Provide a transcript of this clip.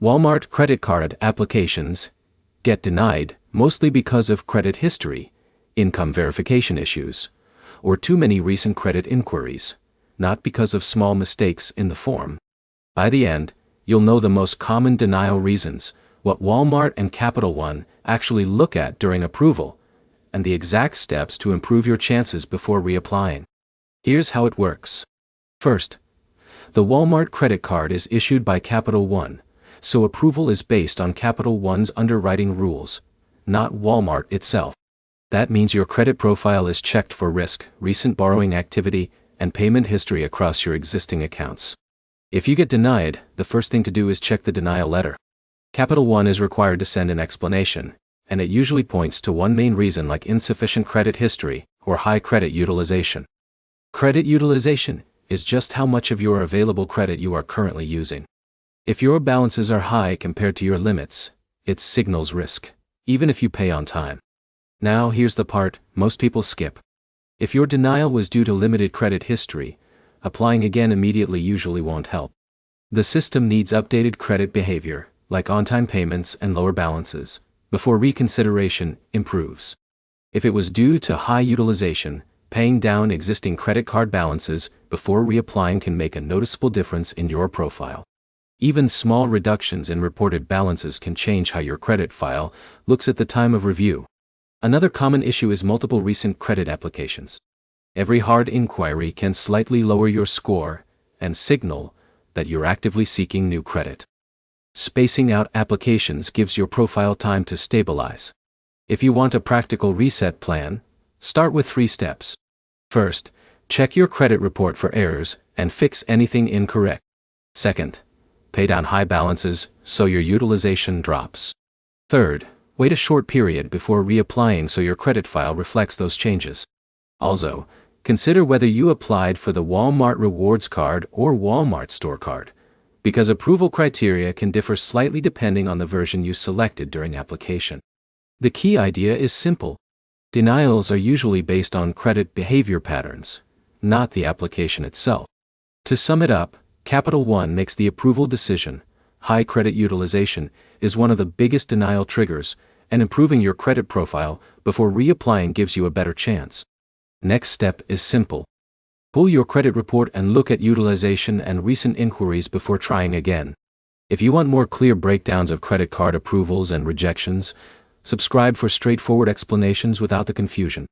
Walmart credit card applications get denied mostly because of credit history, income verification issues, or too many recent credit inquiries, not because of small mistakes in the form. By the end, you'll know the most common denial reasons, what Walmart and Capital One actually look at during approval, and the exact steps to improve your chances before reapplying. Here's how it works. First, the Walmart credit card is issued by Capital One, so approval is based on Capital One's underwriting rules, not Walmart itself. That means your credit profile is checked for risk, recent borrowing activity, and payment history across your existing accounts. If you get denied, the first thing to do is check the denial letter. Capital One is required to send an explanation, and it usually points to one main reason like insufficient credit history or high credit utilization. Credit utilization is just how much of your available credit you are currently using. If your balances are high compared to your limits, it signals risk, even if you pay on time. Now here's the part most people skip. If your denial was due to limited credit history, applying again immediately usually won't help. The system needs updated credit behavior, like on-time payments and lower balances, before reconsideration improves. If it was due to high utilization, paying down existing credit card balances before reapplying can make a noticeable difference in your profile. Even small reductions in reported balances can change how your credit file looks at the time of review. Another common issue is multiple recent credit applications. Every hard inquiry can slightly lower your score and signal that you're actively seeking new credit. Spacing out applications gives your profile time to stabilize. If you want a practical reset plan, start with 3 steps. First, check your credit report for errors and fix anything incorrect. Second, pay down high balances so your utilization drops. Third, wait a short period before reapplying so your credit file reflects those changes. Also, consider whether you applied for the Walmart Rewards Card or Walmart Store Card, because approval criteria can differ slightly depending on the version you selected during application. The key idea is simple. Denials are usually based on credit behavior patterns, not the application itself. To sum it up, Capital One makes the approval decision. High credit utilization is one of the biggest denial triggers, and improving your credit profile before reapplying gives you a better chance. Next step is simple. Pull your credit report and look at utilization and recent inquiries before trying again. If you want more clear breakdowns of credit card approvals and rejections, subscribe for straightforward explanations without the confusion.